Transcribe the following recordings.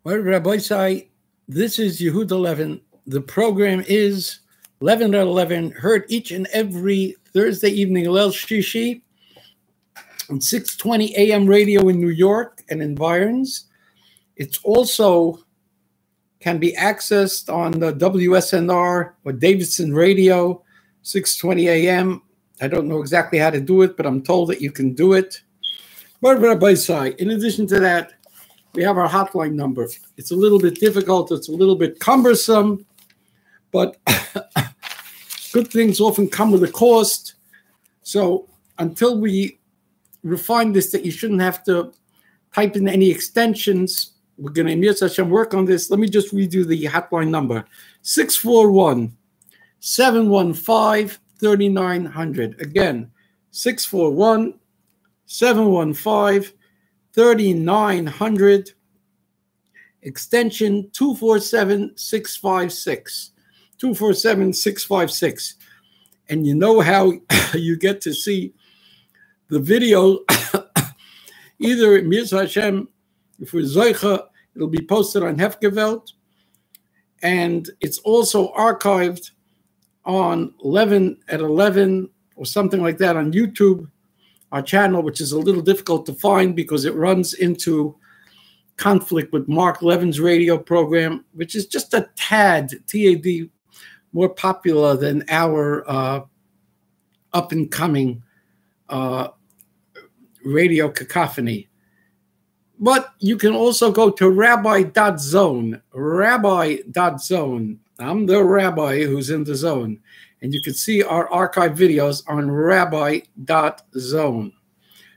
Well, Rabbi Say, this is Yehuda Levin. The program is Levin at 11, heard each and every Thursday evening, Lel Shishi, on 620 AM radio in New York and environs. It's also can be accessed on the WSNR or Davidson Radio, 620 AM. I don't know exactly how to do it, but I'm told that you can do it. But Rabbi Say, in addition to that, we have our hotline number. It's a little bit difficult. It's a little bit cumbersome, but good things often come with a cost. So until we refine this, that you shouldn't have to type in any extensions, we're going to work on this. Let me just read you the hotline number. 641-715-3900. Again, 641-715-3900, extension 247-656. 247-656. And you know how you get to see the video, either Mirza Hashem, if we're Zoicha, it'll be posted on Hefgewelt, and it's also archived on Levin at 11 or something like that on YouTube, our channel, which is a little difficult to find because it runs into conflict with Mark Levin's radio program, which is just a tad, T-A-D, more popular than our up-and-coming radio cacophony. But you can also go to rabbi.zone, rabbi.zone. I'm the rabbi who's in the zone. And you can see our archive videos on rabbi.zone.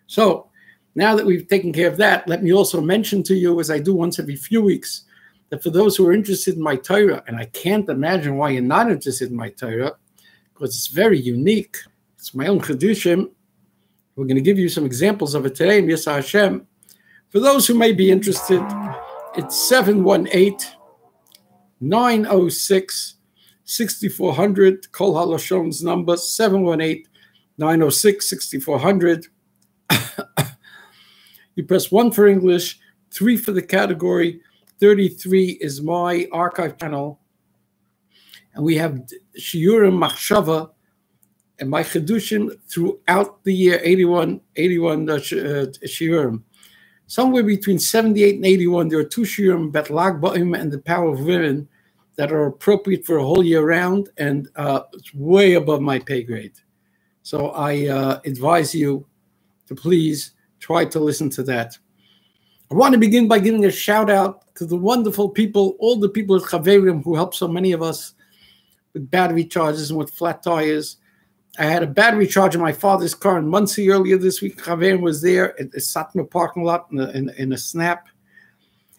So now that we've taken care of that, let me also mention to you, as I do once every few weeks, that for those who are interested in my Torah, and I can't imagine why you're not interested in my Torah, because it's very unique. It's my own Chedushim. We're going to give you some examples of it today, Yishar Hashem. For those who may be interested, it's 718-906-6400. Kol HaLashon's number, 718-906-6400. You press 1 for English, 3 for the category, 33 is my archive channel. And we have Shiurim Machshava and my Chedushim throughout the year, 81 Shiurim. Somewhere between 78 and 81, there are 2 shiurim, Bet Lag Ba'im and the Power of Women, that are appropriate for a whole year round, and it's way above my pay grade. So I advise you to please try to listen to that. I want to begin by giving a shout out to the wonderful people, all the people at Chaverim who helped so many of us with battery charges and with flat tires. I had a battery charge in my father's car in Muncie earlier this week. Chaverim was there at the Satmar parking lot in a snap.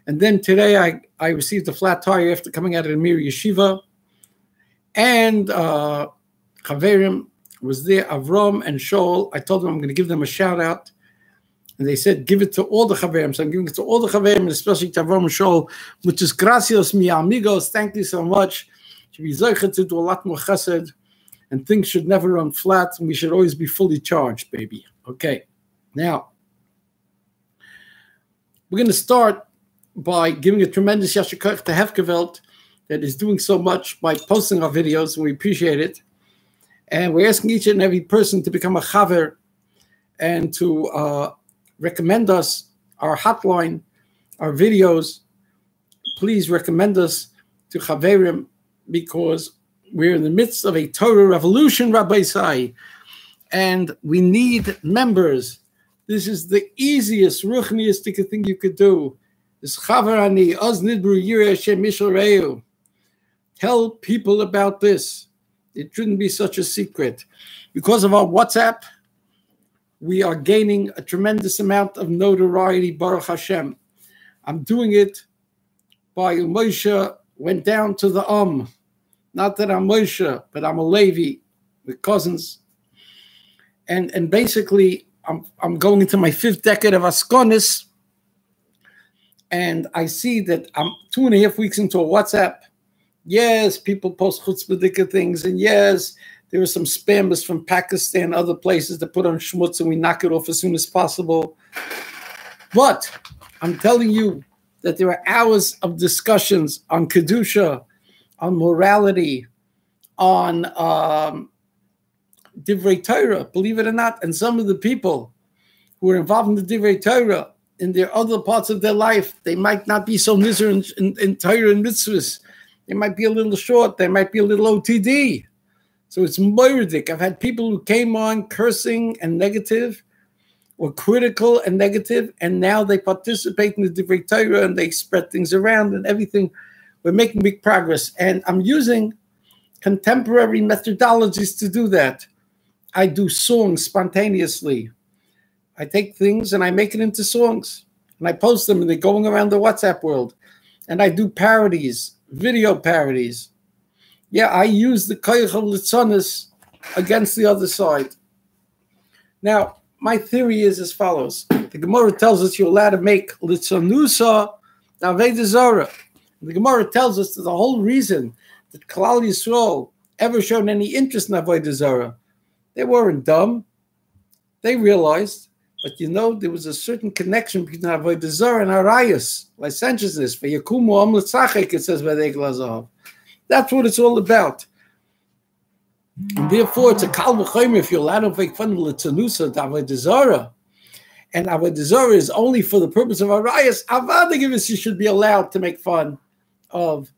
And then today I received a flat tire after coming out of the Mir Yeshiva. And Chaverim was there, Avram and Shaul. I told them I'm going to give them a shout out. And they said, give it to all the Chaverim. So I'm giving it to all the Chaverim, and especially to Avram and Shaul, which is gracias, mi amigos. Thank you so much. Should be zeicha to do a lot more chesed. And things should never run flat, and we should always be fully charged, baby. Okay, now, we're going to start by giving a tremendous Yishar Koach to Hefgewelt that is doing so much by posting our videos, and we appreciate it. And we're asking each and every person to become a chaver and to recommend us, our hotline, our videos. Please recommend us to Chaverim, because we're in the midst of a Torah revolution, Rabbi Say, and we need members. This is the easiest, ruchniistic thing you could do. Tell people about this. It shouldn't be such a secret. Because of our WhatsApp, we are gaining a tremendous amount of notoriety, Baruch Hashem. I'm doing it by Moshe went down to the Not that I'm Moshe, but I'm a Levi with cousins. And basically, I'm going into my 5th decade of Askonis, and I see that I'm 2.5 weeks into a WhatsApp. Yes, people post chutzpah things, and yes, there are some spammers from Pakistan, other places that put on schmutz, and we knock it off as soon as possible. But I'm telling you, that there are hours of discussions on Kedusha, on morality, on Divrei Torah, believe it or not. And some of the people who are involved in the Divrei Torah, in their other parts of their life, they might not be so nizer in Torah and mitzvahs. They might be a little short. They might be a little OTD. So it's moiridik. I've had people who came on cursing and negative, or critical and negative, and now they participate in the Divrei Torah and they spread things around and everything. We're making big progress. And I'm using contemporary methodologies to do that. I do songs spontaneously. I take things and I make it into songs. And I post them and they're going around the WhatsApp world. And I do parodies, video parodies. Yeah, I use the koach of litzonis against the other side. Now, my theory is as follows. The Gemara tells us you're allowed to make litzonusa Avodah Zarah. The Gemara tells us that the whole reason that Klal Yisrael ever shown any interest in Avodah Zarah, they weren't dumb. They realized, but you know, there was a certain connection between Avodah Zarah and Arayos, licentiousness. For Yakumu Am L'Tzachek, it says by the Eglazav. That's what it's all about. And therefore, it's a kal v'chomer if you're allowed to make fun of l'tzanusa to Avodah Zarah, and Avodah Zarah is only for the purpose of Arayos. Avada you should be allowed to make fun of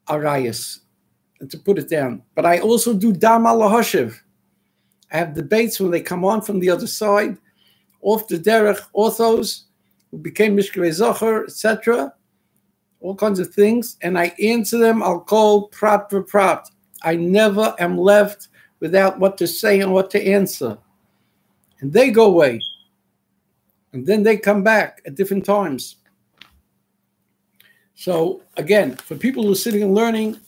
Arayos, and to put it down. But I also do dam al hashiv. I have debates when they come on from the other side, off the derech, orthos, who became mishkevei zocher, etc., all kinds of things, and I answer them. I'll call prat for prat. I never am left without what to say and what to answer. And they go away. And then they come back at different times. So again, for people who are sitting and learning,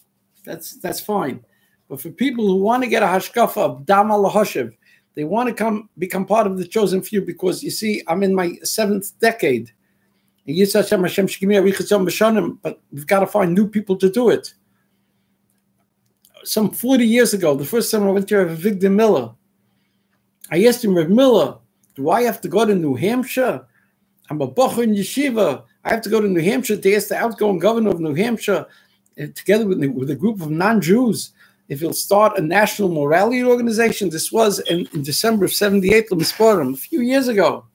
that's fine. But for people who want to get a hashkafa of dam al hashiv, they want to become part of the chosen few, because you see, I'm in my 7th decade. But we've got to find new people to do it. Some 40 years ago, the first time I went to Victor Miller, I asked him, Rav Miller, do I have to go to New Hampshire? I'm a bocher in yeshiva. I have to go to New Hampshire to ask the outgoing governor of New Hampshire, together with a group of non-Jews, if he'll start a national morality organization. This was in December of 78, a few years ago,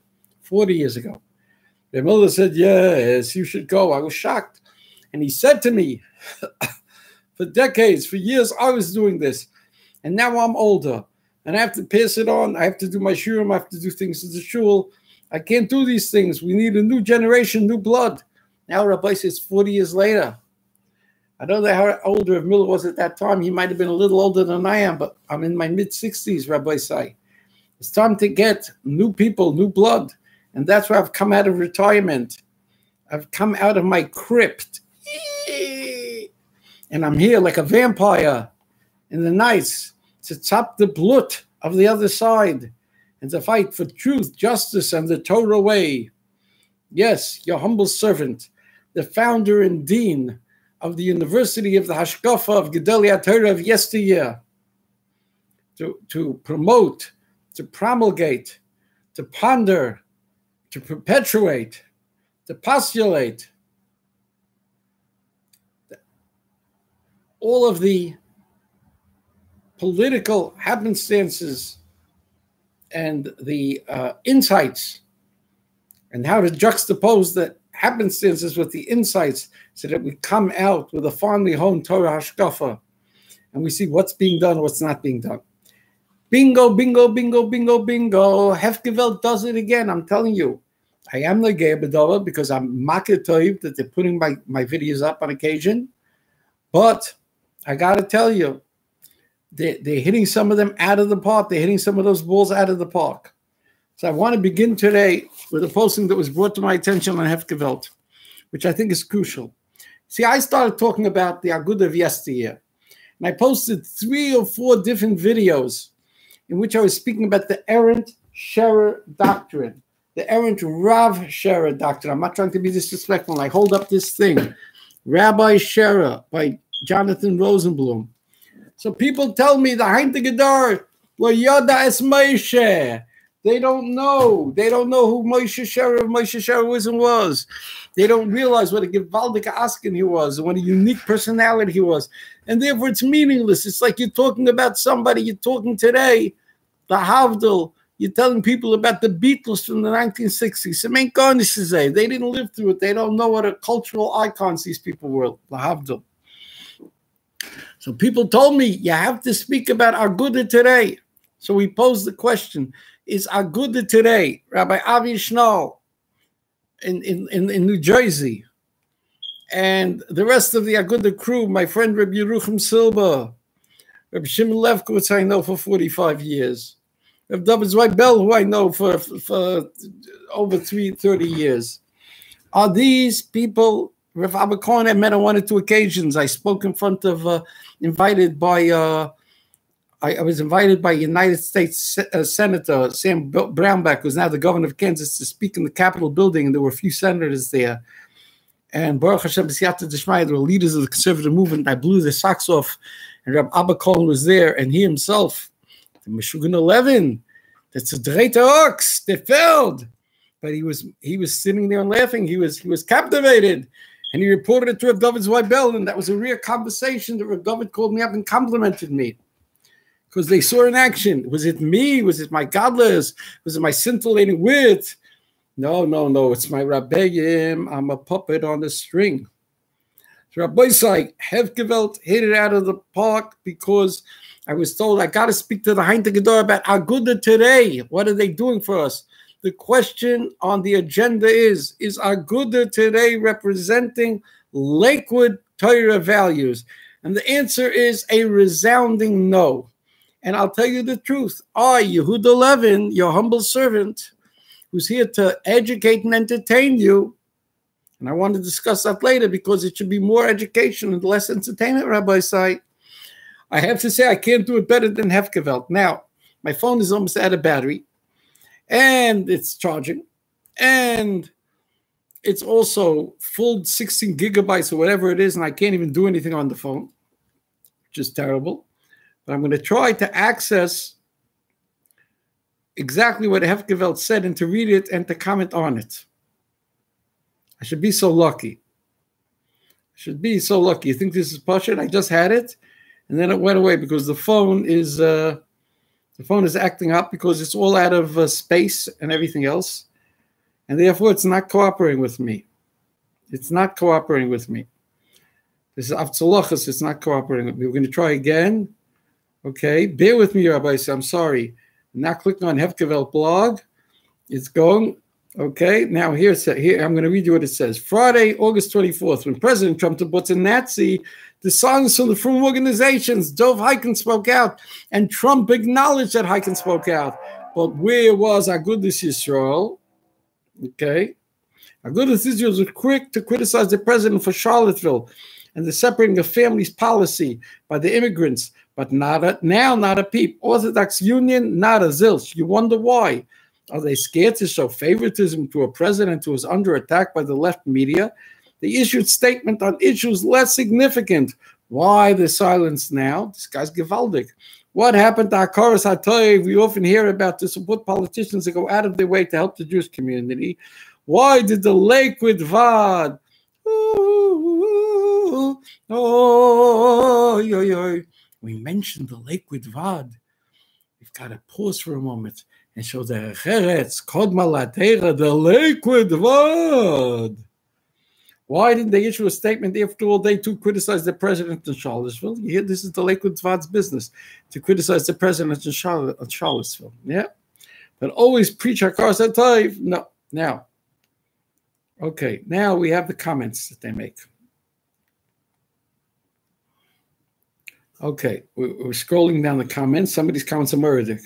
40 years ago. The Miller said, yes, you should go. I was shocked. And he said to me, for decades, for years, I was doing this. And now I'm older. And I have to pass it on. I have to do my shurim. I have to do things in the shul. I can't do these things. We need a new generation, new blood. Now Rabbi says 40 years later. I don't know how old Rav Miller was at that time. He might have been a little older than I am, but I'm in my mid-60s, Rabbi say. It's time to get new people, new blood. And that's why I've come out of retirement. I've come out of my crypt. And I'm here like a vampire in the nights to chop the blood of the other side and to fight for truth, justice, and the Torah way. Yes, your humble servant, the founder and dean of the University of the Hashkafa of Gedolei Torah of yesteryear, to promote, to promulgate, to ponder, to perpetuate, to postulate all of the political happenstances and the insights, and how to juxtapose the happenstances with the insights so that we come out with a finely honed Torah hashkafa and we see what's being done, what's not being done. Bingo, bingo, bingo, bingo, bingo. Hefgewelt does it again. I'm telling you. I am the gay bedava because I'm maketoiv that they're putting my videos up on occasion. But I got to tell you, they're hitting some of them out of the park. They're hitting some of those balls out of the park. So I want to begin today with a posting that was brought to my attention on Hefgewelt, which I think is crucial. See, I started talking about the Agudah of yesteryear, and I posted 3 or 4 different videos in which I was speaking about the errant Sherer doctrine, the errant Rav Sherer doctrine. I'm not trying to be disrespectful. I hold up this thing, Rabbi Sherer by Jonathan Rosenblum. So people tell me the Heintige Gedar, Lo Yoda es Moshe. They don't know. They don't know who Moshe Sherav was. They don't realize what a gewaldige askin he was, and what a unique personality he was. And therefore it's meaningless. It's like you're talking about somebody, you're talking today, the Havdil, you're telling people about the Beatles from the 1960s. They didn't live through it. They don't know what a cultural icons these people were, the Havdil. So people told me, you have to speak about Agudah today. So we posed the question, is Agudah today, Rabbi Avi Schnall in New Jersey, and the rest of the Agudah crew, my friend Rabbi Yerucham Silba, Rabbi Shimon Lefkowitz, I know for 45 years, Rabbi Zweibel, who I know for over 30 years. Are these people, Rabbi Abba Cohen I met on 1 or 2 occasions. I spoke in front of, I was invited by United States Senator Sam Brownback, who's now the governor of Kansas, to speak in the Capitol building, and there were a few senators there. And Baruch Hashem, B'siyata D'Shmaya, there were leaders of the conservative movement. I blew their socks off, and Rabbi Abba Cohen was there, and he himself, the Meshuggah Levin, that's a Dreiter Ox, they failed. But he was sitting there and laughing. He was captivated. And he reported it to Rav David Zweibel, and that was a real conversation that Rav David called me up and complimented me. Because they saw in action. Was it me? Was it my godless? Was it my scintillating wit? No, it's my Rabbeim. I'm a puppet on the string. So Rabbi said, Hevgevelt hit it out of the park, because I was told I got to speak to the Heinta Gedor about Agudah today. What are they doing for us? The question on the agenda is Agudah today representing Lakewood Torah values? And the answer is a resounding no. And I'll tell you the truth. I, Yehuda Levin, your humble servant, who's here to educate and entertain you, and I want to discuss that later because it should be more education and less entertainment, Rabbi Sai. I have to say I can't do it better than Hefgevelt. Now, my phone is almost out of battery, and it's charging, and it's also full 16 gigabytes or whatever it is, and I can't even do anything on the phone, which is terrible. But I'm going to try to access exactly what Hefgevelt said and to read it and to comment on it. I should be so lucky. I should be so lucky. You think this is Pashut? I just had it, and then it went away because the phone is acting up because it's all out of space and everything else, and therefore it's not cooperating with me. It's not cooperating with me. This is Avtzalachas. It's not cooperating with me. We're going to try again. Okay, bear with me, Rabbi. I'm sorry. I'm not clicking on Hefgevelt blog. It's going. Okay, now here I'm going to read you what it says. Friday, August 24th, when President Trump was a Nazi, the songs from the Frum organizations, Dov Hiken spoke out, and Trump acknowledged that Hiken spoke out. But where was Agudah Yisrael? Okay, Agudah Yisrael was quick to criticize the president for Charlottesville and the separating of families policy by the immigrants, but not a peep. Orthodox Union, not a zilch. You wonder why. Are they scared to show favoritism to a president who is under attack by the left media? They issued statement on issues less significant. Why the silence now? This guy's gewaldig. What happened to Hakaras HaToiv? We often hear about to support politicians that go out of their way to help the Jewish community. Why did the Lakewood Va'ad? We mentioned the Lakewood Va'ad. We've got to pause for a moment and show the Cheretz, Kodma Latera, the Lakewood Va'ad. Why didn't they issue a statement after all they too criticized the president in Charlottesville? You hear, this is the Lakewood Va'ad's business, to criticize the president in Charlottesville. Yeah? But always preach Hakaras HaToiv. No. Now. Okay, now we have the comments that they make. Okay, we're scrolling down the comments. Somebody's comments are murdered.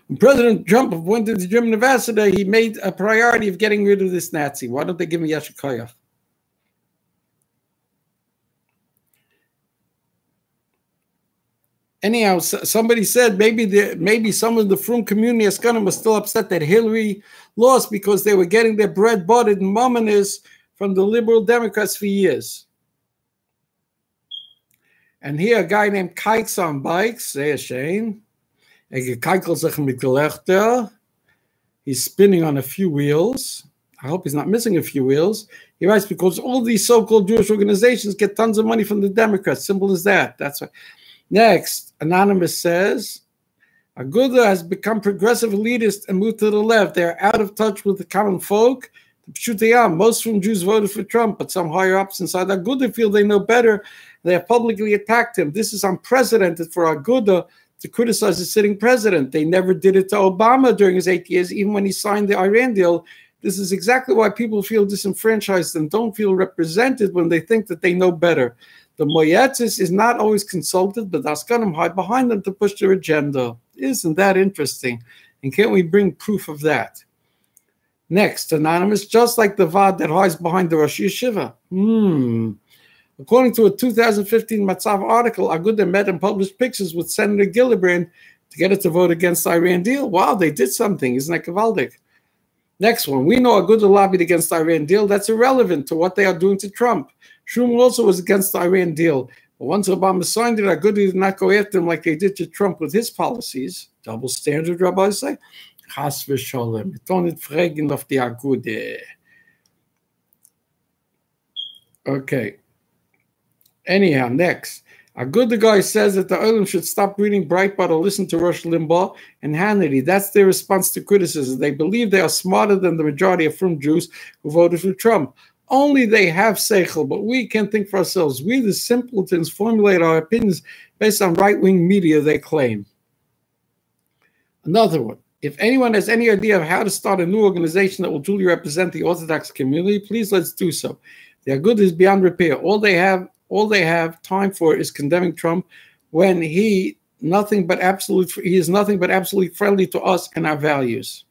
When President Trump went to the German ambassador, he made a priority of getting rid of this Nazi. Why don't they give him Yishar Koach? Anyhow, somebody said maybe some of the Frum community Askanim was still upset that Hillary lost because they were getting their bread buttered and mumminess from the liberal Democrats for years. And here a guy named Kikes on Bikes, say a shame. He's spinning on a few wheels. I hope he's not missing a few wheels. He writes, because all these so-called Jewish organizations get tons of money from the Democrats. Simple as that. That's right. Next, Anonymous says, Agudah has become progressive elitist and moved to the left. They are out of touch with the common folk. Most from Jews voted for Trump, but some higher ups inside Agudah feel they know better. They have publicly attacked him. This is unprecedented for Agudah to criticize the sitting president. They never did it to Obama during his 8 years, even when he signed the Iran deal. This is exactly why people feel disenfranchised and don't feel represented when they think that they know better. The Moyetzis is not always consulted, but Askanim hide behind them to push their agenda. Isn't that interesting? And can't we bring proof of that? Next, Anonymous, just like the Va'ad that hides behind the Rosh Yeshiva. According to a 2015 Matzav article, Agudah met and published pictures with Senator Gillibrand to get her to vote against the Iran deal. Wow, they did something. Isn't that Gavaldik? Next one. We know Agudah lobbied against the Iran deal. That's irrelevant to what they are doing to Trump. Shimon also was against the Iran deal. But once Obama signed it, Agudah did not go after him like they did to Trump with his policies. Double standard, Rabbi say. Chas v'sholem. Don't it fragen of the Agudah. Okay. Anyhow, next. Agudah guy says that the Olim should stop reading Breitbart or listen to Rush Limbaugh and Hannity. That's their response to criticism. They believe they are smarter than the majority of frum Jews who voted for Trump. Only they have seichel, but we can't think for ourselves. We, the simpletons, formulate our opinions based on right-wing media, they claim. Another one. If anyone has any idea of how to start a new organization that will truly represent the Orthodox community, please let's do so. The Agudah is beyond repair. All they have time for is condemning Trump when he is nothing but absolutely friendly to us and our values.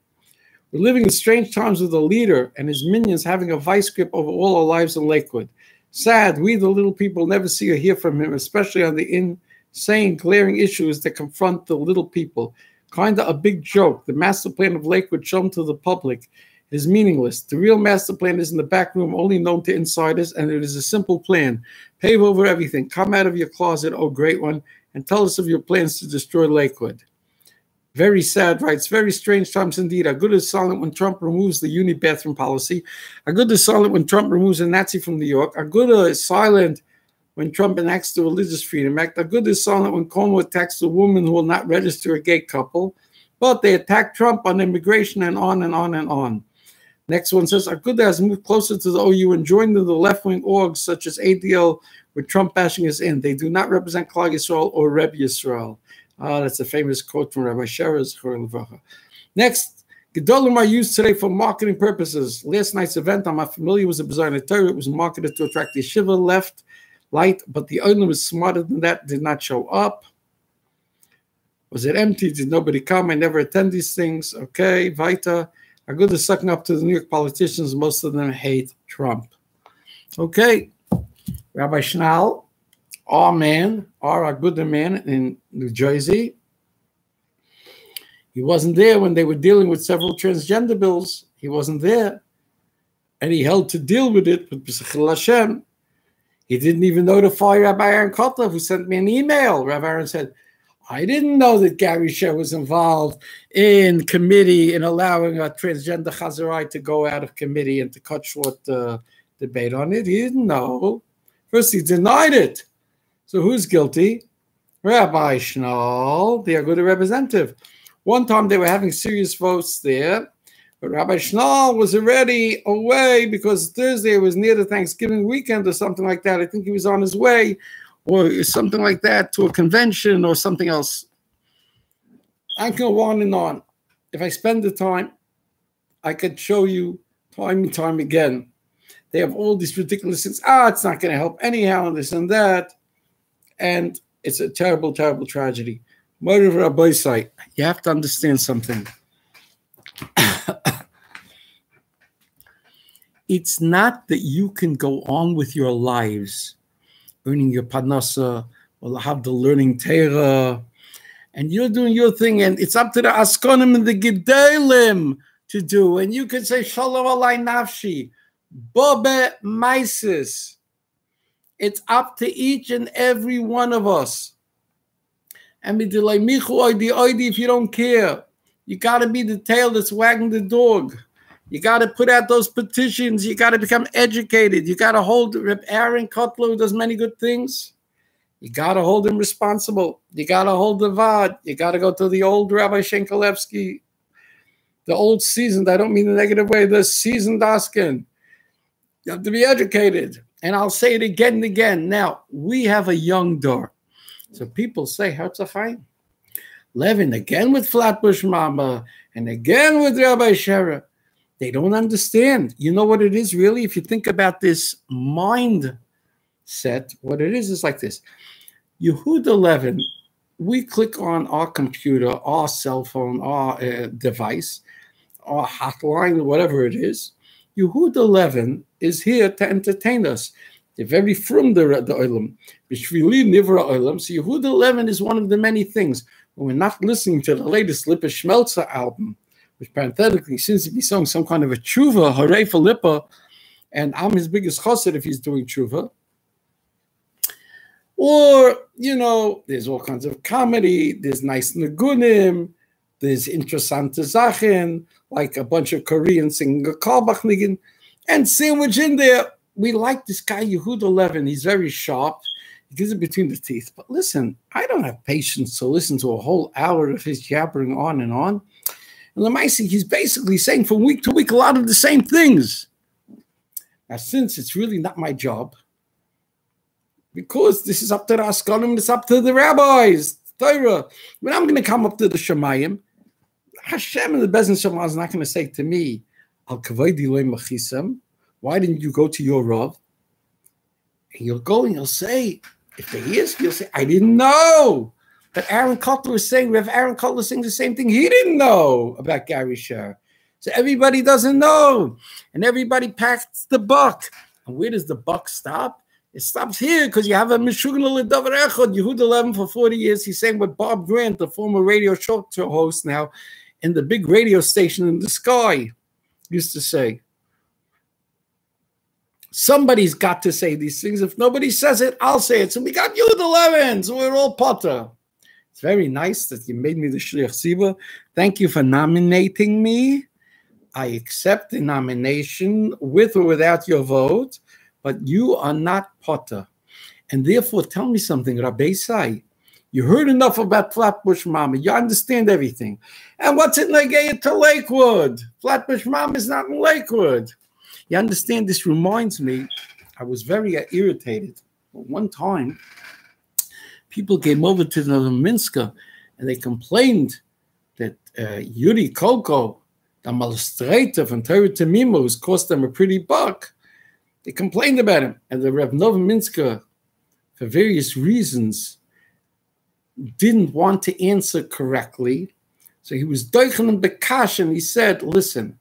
We're living in strange times with a leader and his minions having a vice grip over all our lives in Lakewood. Sad, we the little people never see or hear from him, especially on the insane, glaring issues that confront the little people. Kinda a big joke. The master plan of Lakewood shown to the public is meaningless. The real master plan is in the back room, only known to insiders, and it is a simple plan. Pave over everything. Come out of your closet, oh great one, and tell us of your plans to destroy Lakewood. Very sad, writes, very strange times indeed. Agudah is silent when Trump removes the uni bathroom policy. Agudah is silent when Trump removes a Nazi from New York. Agudah is silent when Trump enacts the Religious Freedom Act. Agudah is silent when Cuomo attacks a woman who will not register a gay couple. But they attack Trump on immigration and on and on and on. Next one says, Agudah has moved closer to the OU and joined the left-wing orgs such as ADL, where Trump bashing is in. They do not represent Klal Yisrael or Rebbe Yisrael. That's a famous quote from Rabbi Sherer. Next, Gedolim are used today for marketing purposes. Last night's event, I'm not familiar, was a Bazaar Torah. It was marketed to attract the Yeshiva left, light, but the owner was smarter than that, did not show up. Was it empty? Did nobody come? I never attend these things. Okay, Vita. Agudah is sucking up to the New York politicians. Most of them hate Trump. Okay, Rabbi Schnall, our Agudah man in New Jersey. He wasn't there when they were dealing with several transgender bills. He wasn't there. And he held to deal with it with B'Sechel Hashem. He didn't even notify Rabbi Ahron Kotler, who sent me an email. Rabbi Ahron said, I didn't know that Gary Sher was involved in committee in allowing a transgender Chazarai to go out of committee and to cut short the debate on it. He didn't know. First, he denied it. So who's guilty? Rabbi Schnall, the Agudah representative. One time they were having serious votes there, but Rabbi Schnall was already away because Thursday was near the Thanksgiving weekend or something like that. I think he was on his way or something like that to a convention or something else. I can go on and on. If I spend the time, I could show you time and time again. They have all these ridiculous things. It's not going to help anyhow, and this and that. And it's a terrible, terrible tragedy. Murder of Rabbi say, you have to understand something. It's not that you can go on with your lives, earning your parnasa, or have the learning Torah, and you're doing your thing, and it's up to the Askonim and the Gedolim to do. And you can say, Shalom alai nafshi, Bobe Maisis. It's up to each and every one of us. And if you don't care, you got to be the tail that's wagging the dog. You got to put out those petitions. You got to become educated. You got to hold Rabbi Aaron Kotler, who does many good things. You got to hold him responsible. You got to hold the Va'ad. You got to go to the old Rabbi Shenkelevsky, the old seasoned, I don't mean the negative way, the seasoned Askin. You have to be educated. And I'll say it again and again. Now, we have a young door. So people say, Herzachayim, Levin, again with Flatbush Mama, and again with Rabbi Shera. They don't understand. You know what it is really? If you think about this mindset, what it is like this. Yehuda Levin, we click on our computer, our cell phone, our device, our hotline, whatever it is. Yehuda Levin is here to entertain us. They're very from the Olam. B'shvili nivra Olam. So Yehuda Levin is one of the many things. When we're not listening to the latest Lipa Schmelzer album, which parenthetically seems to be sung some kind of a tshuva, hooray for Lipa, and I'm his biggest chassid if he's doing tshuva. Or, you know, there's all kinds of comedy, there's nice nagunim, there's interessante Sachen, like a bunch of Koreans singing a Kalbach and sandwich in there. We like this guy, Yehuda Levin. He's very sharp. He gives it between the teeth. But listen, I don't have patience to listen to a whole hour of his jabbering on and on. And Lamaisi, he's basically saying from week to week a lot of the same things. Now, since it's really not my job, because this is up to the Askanim, it's up to the rabbis, Torah. When I'm going to come up to the Shemayim, Hashem and the Bezdin Shema is not going to say to me, Al-Kavaydi loy machisam, why didn't you go to your Rav? And you'll go and you'll say, if he is, you'll say, I didn't know. But Aaron Kotler is saying, we have Aaron Kotler saying the same thing. He didn't know about Gary Shah. So everybody doesn't know. And everybody packs the buck. And where does the buck stop? It stops here because you have a Meshugnal Davar Echad, Yehuda Levin for 40 years. He's saying what Bob Grant, the former radio show host now, in the big radio station in the sky, used to say. Somebody's got to say these things. If nobody says it, I'll say it. So we got Yehuda Levin, so we're all potter. It's very nice that you made me the Shliach Siva. Thank you for nominating me. I accept the nomination with or without your vote, but you are not potter. And therefore, tell me something, Rabbi Sai. You heard enough about Flatbush Mama. You understand everything. And what's it negayah to Lakewood? Flatbush Mama is not in Lakewood. You understand, this reminds me, I was very irritated. One time, people came over to the Minska and they complained that Yuri Koko, the malstrator from Torah Tamima, who's cost them a pretty buck, they complained about him. And the Rev Novominska, for various reasons, didn't want to answer correctly. So he was doichen and bekash, and he said, listen,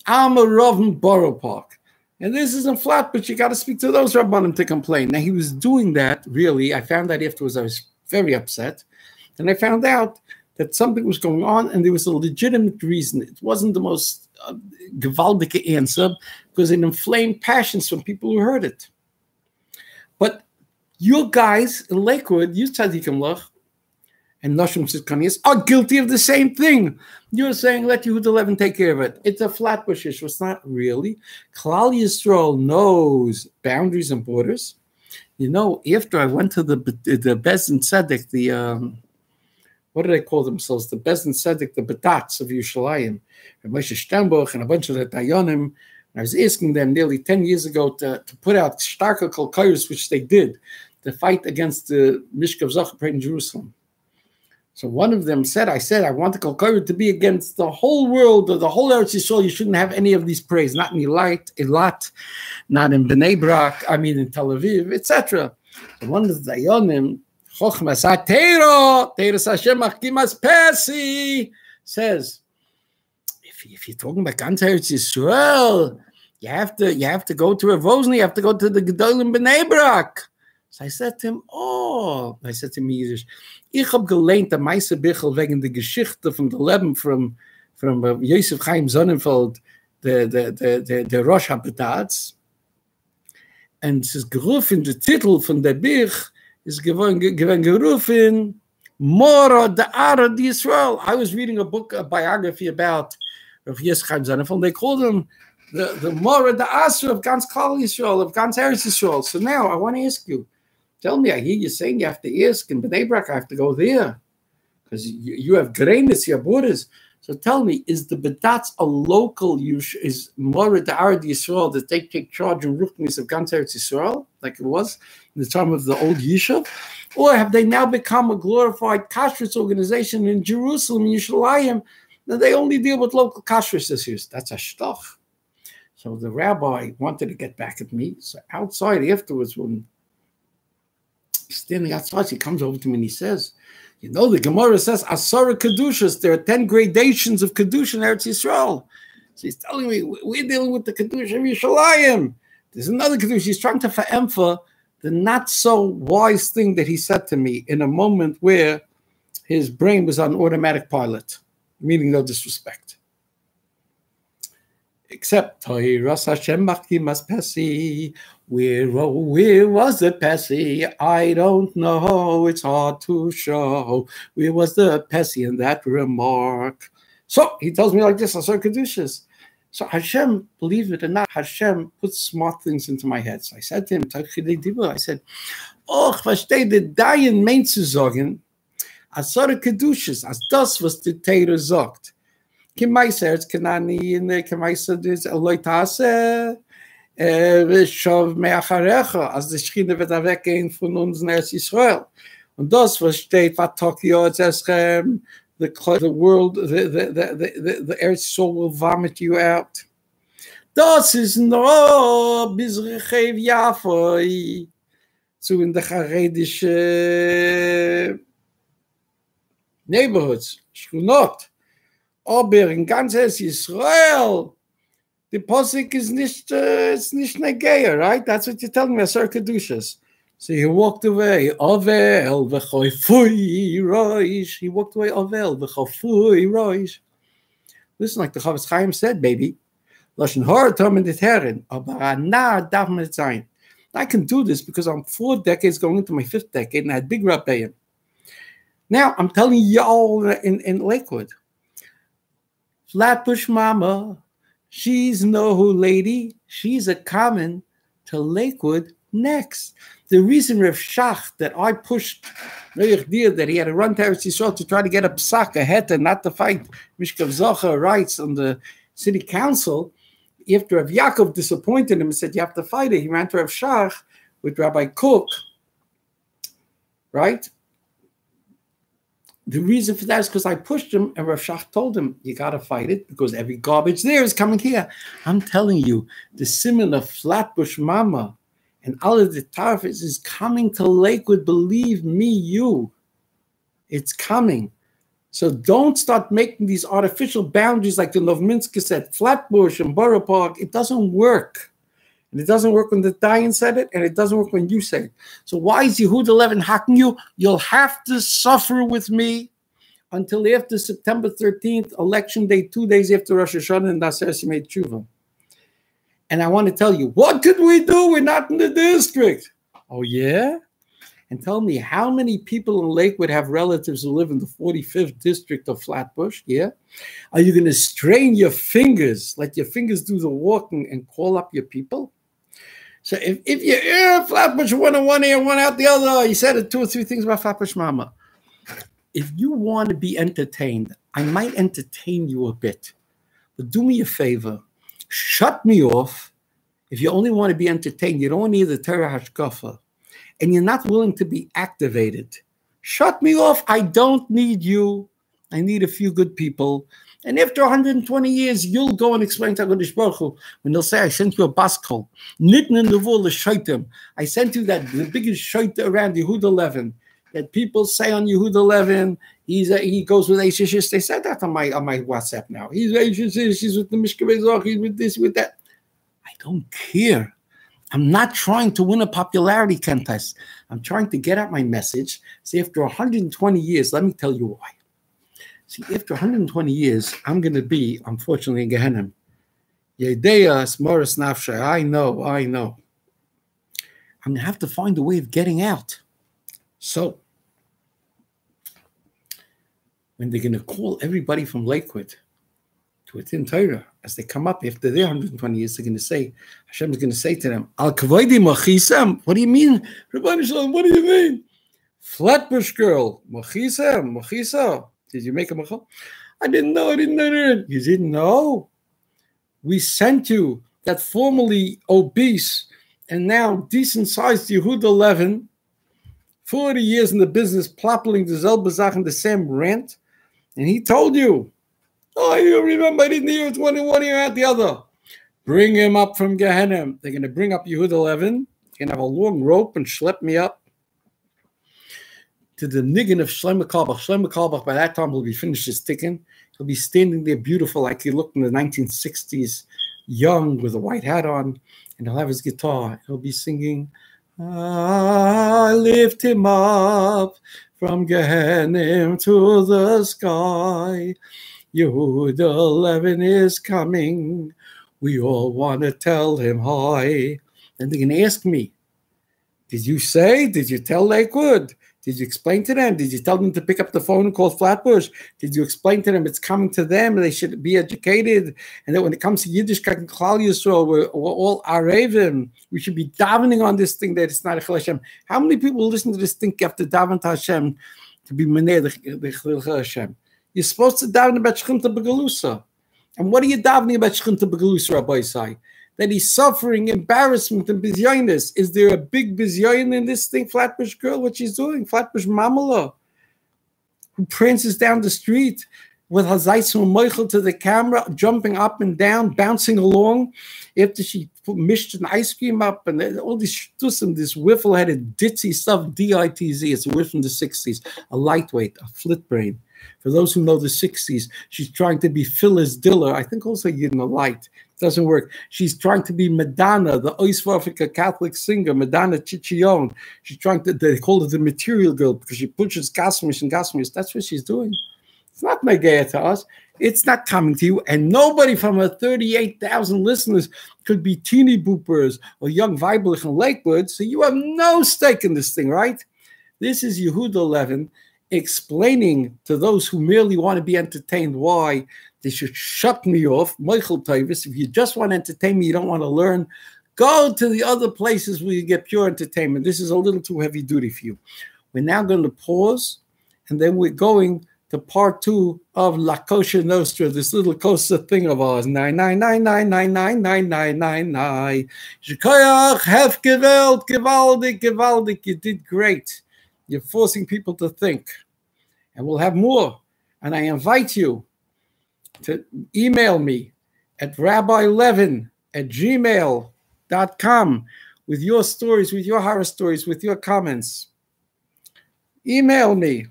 I'm a Rav in Borough Park. And this isn't flat, but you got to speak to those Rabbanim to complain. Now, he was doing that, really. I found out afterwards. I was very upset. And I found out that something was going on, and there was a legitimate reason. It wasn't the most gewaldige answer, because it inflamed passions from people who heard it. But you guys in Lakewood, you Tzadikim Lach, and Noshim Sitkanias are guilty of the same thing. You're saying, let Yehuda Levin take care of it. It's a Flatbush issue. It's not really. Klal Yisrael knows boundaries and borders. You know, after I went to the Bezdin Tzedek, the, what do they call themselves? The Bezdin Tzedek, the Batats of Yerushalayim, and Moshe Sternbuch and a bunch of the Dayanim. I was asking them nearly 10 years ago to put out starker kolkayos, which they did, to fight against the Mishkav Zachapret in Jerusalem. So one of them said, I want the Kol to be against the whole world, or the whole Eretz Yisrael. You shouldn't have any of these praise, not in Eilat, not in Bnei Brak, I mean in Tel Aviv, etc. So one of the Dayanim, Chochmas HaTeiro, Teiras Hashem Achkimas Persi, says, if you're talking about ganz Eretz Yisrael, you have to go to Rav Wosner, you have to go to the Gedolim Bnei Brak. So I said to him, I said to him in Yiddish, ich hab geleint a meise Bichel wegen der Geschichte von der Leben from Yosef Chaim Sonnenfeld, the Rosh Habatats. And es ist gerufen, der Titel von der Bich ist geworden gerufen, Mora the Ara the Yisrael. I was reading a book, a biography about Rav Yitzchak Zanefel. They called him the Mora the Asra of Gans Klal Yisrael, of Gans Eretz Yisrael. So now I want to ask you, tell me, I hear you saying you have to ask in Bnei Brak, I have to go there because you have greatness, you have borders. So tell me, is the Bedatz a local, is Mora the Ara the Yisrael that they take charge in Ruchnis of Gans Eretz Yisrael, like it was in the time of the old Yishuv? Or have they now become a glorified kashrus organization in Jerusalem, Yerushalayim, that they only deal with local kashrus issues? That's a shtoch. So the rabbi wanted to get back at me. So outside afterwards, when he's standing outside, he comes over to me and he says, you know, the Gemara says, Asara Kedushas, there are 10 gradations of Kedusha in Eretz Yisrael. So he's telling me, we're dealing with the Kedusha of Yerushalayim. There's another Kedusha. He's trying to fa'emfa the not so wise thing that he said to me in a moment where his brain was on automatic pilot, meaning no disrespect. Except Toiras Hashem Machimas Pesi. Where was the Pesi? I don't know. It's hard to show. Where was the Pesi in that remark? So he tells me like this, Asar Kedushas. So Hashem, believe it or not, Hashem puts smart things into my head. So I said to him, I said, oh, verstehe the Dayan meint zu sagen, Asar Kedushas, as das was the Torah sagt. Kemaiser, it's Kanani, and the Kemaiser is Eloitase, Shov Meacharecha, as the Schchine wird weggehen von uns in Eretz Yisrael. Und das, was steht, was Tokio, Eschem, the world, the Eretz Yisrael will vomit you out. Das ist no bis Rechev Yafoi, so in the Charedische neighborhoods, Shchunot. Aber in ganz Israel, the posik is nicht, it's nicht negaya, right? That's what you're telling me, Asar Kedushas. So he walked away. Ovel v'choifui roish. He walked away. Ovel v'choifui roish. Listen, like the Chavetz Chaim said, baby. Lashon hara tomen det Herren, aber anar darf man sein. I can do this because I'm 4 decades going into my 5th decade, and I had big Rabbi. Now I'm telling y'all in Lakewood. Flatbush Mama, she's no who lady. She's a common to Lakewood next. The reason Rav Shach that I pushed that he had to run to Eretz Yisrael to try to get a psak, a heta, not to fight Mishkav Zocha rights on the city council. After Rav Yaakov disappointed him and said, you have to fight it, he ran to Rav Shach with Rabbi Cook, right? The reason for that is because I pushed him, and Rav Shach told him, you got to fight it because every garbage there is coming here. I'm telling you, the similar Flatbush Mama and all of the Tarfis is coming to Lakewood. Believe me, you. It's coming. So don't start making these artificial boundaries like the Novminska said, Flatbush and Borough Park. It doesn't work. And it doesn't work when the Dayan said it, and it doesn't work when you say it. So why is Yehuda Levin hacking you? You'll have to suffer with me until after September 13th, election day, 2 days after Rosh Hashanah, and Naser Simei Tshuva. And I want to tell you, what could we do? We're not in the district. Oh, yeah? And tell me, how many people in Lakewood have relatives who live in the 45th district of Flatbush? Yeah? Are you going to strain your fingers, let your fingers do the walking and call up your people? So if you're Flatbush one on one ear, one out the other, he said it 2 or 3 things about Flatbush Mama. If you want to be entertained, I might entertain you a bit. But do me a favor. Shut me off. If you only want to be entertained, you don't need the Torah Hashkafa, and you're not willing to be activated. Shut me off. I don't need you. I need a few good people. And after 120 years, you'll go and explain to HaKadosh Baruch Hu when they'll say, I sent you a baskol. Nitten in the wall, the shaitim. I sent you the biggest shaita around Yehuda Levin. That people say on Yehuda Levin, he goes with Eishishis. They said that on my WhatsApp now. He's Eishishis, he's with the Mishkavei Zoch, he's with this, with that. I don't care. I'm not trying to win a popularity contest. I'm trying to get out my message. See, after 120 years, let me tell you why. See, after 120 years, I'm going to be, unfortunately, in Gehenna. Yedeya Smoris Nafsha. I know. I'm going to have to find a way of getting out. So, when they're going to call everybody from Lakewood to attend Torah, as they come up after their 120 years, they're going to say, Hashem is going to say to them, LKWD Machisam. What do you mean? Rabbi Shalom, what do you mean? Flatbush girl, Machisa. Did you make a machal? I didn't know. You didn't know? We sent you that formerly obese and now decent-sized Yehuda Levin, 40 years in the business, plopping the Zelbazach and the same rant, and he told you, oh, you remember, I didn't hear it's one ear out the other. Bring him up from Gehenna. They're going to bring up Yehuda Levin. They're going to have a long rope and schlep me up to the niggin of Shlomo Carlebach. Shlomo Carlebach, by that time, will be finished his ticking. He'll be standing there beautiful like he looked in the 1960s, young with a white hat on, and he'll have his guitar. He'll be singing, I lift him up from Gehenna to the sky. Yehuda Levin is coming. We all want to tell him hi. And they're going to ask me, did you tell Lakewood? Did you explain to them? Did you tell them to pick up the phone and call Flatbush? Did you explain to them it's coming to them and they should be educated? And that when it comes to Yiddishkeit and Klal Yisrael, we're all Arevim. We should be davening on this thing that it's not a Chil Hashem. How many people listen to this thing you have to daven to Hashem to be Menei the Chil Hashem? You're supposed to daven about Shechimta Begalusa. And what are you davening about Shechimta Begalusa, Rabbi Sai? That he's suffering embarrassment and bizyonis. Is there a big bizyon in this thing? Flatbush girl, what she's doing? Flatbush mamala, who prances down the street with hazaitzum moichel to the camera, jumping up and down, bouncing along after she mished an ice cream up and all this shtusim, this wiffle-headed ditzy stuff, D-I-T-Z. It's a word from the 60s, a lightweight, a flit brain. For those who know the 60s, she's trying to be Phyllis Diller. I think also Yidna Light. Doesn't work. She's trying to be Madonna, the Oiswafrika Catholic singer, Madonna Chichion. She's trying to, they call her the material girl because she pushes gasmish and gasmish. That's what she's doing. It's not Megaya to us. It's not coming to you. And nobody from her 38,000 listeners could be teeny boopers or young Zweibel in Lakewood. So you have no stake in this thing, right? This is Yehuda Levin explaining to those who merely want to be entertained why they should shut me off. Michael Tavis, if you just want to entertain me, you don't want to learn, go to the other places where you get pure entertainment. This is a little too heavy duty for you. We're now going to pause, and then we're going to part 2 of La Kosher Nostra, this little kosher thing of ours. 999999999. Yishar Koach, hef gewalt, gewaldig. You did great. You're forcing people to think. And we'll have more. And I invite you to email me at rabbilevin@gmail.com with your stories, with your horror stories, with your comments. Email me.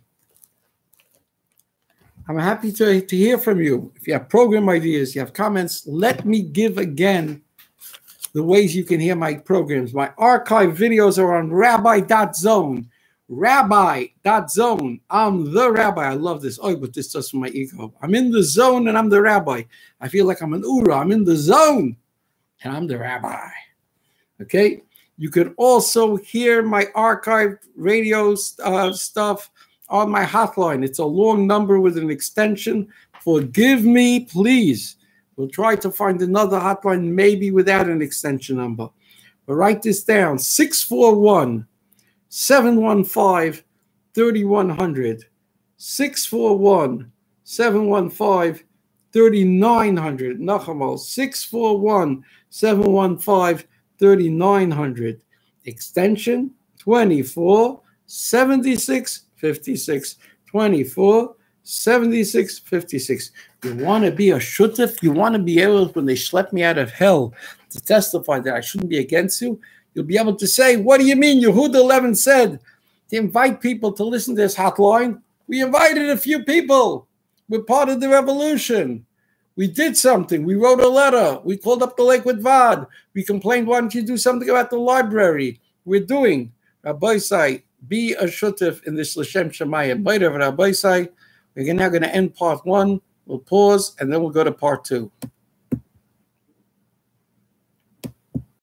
I'm happy to hear from you. If you have program ideas, you have comments, let me give again the ways you can hear my programs. My archive videos are on rabbi.zone. Rabbi.zone. I'm the rabbi. I love this. Oh, but this does for my ego. I'm in the zone and I'm the rabbi. I feel like I'm an Ura. I'm in the zone and I'm the rabbi. Okay? You can also hear my archived radio stuff on my hotline. It's a long number with an extension. Forgive me, please. We'll try to find another hotline, maybe without an extension number. But write this down, 641-715-3100. 641-715-3900. Nachamal, 641-715-3900. Extension 247656. 247656. You want to be a shutef? You want to be able, when they schlep me out of hell, to testify that I shouldn't be against you? You'll be able to say, what do you mean? Yehuda Levin said to invite people to listen to this hotline. We invited a few people. We're part of the revolution. We did something. We wrote a letter. We called up the LKWD Va'ad. We complained, why don't you do something about the library? We're doing. Rabbi Sai, be a shutef in this L'Shem Shemayim. Later, Rabbi Sai, we're now going to end part 1. We'll pause, and then we'll go to part 2.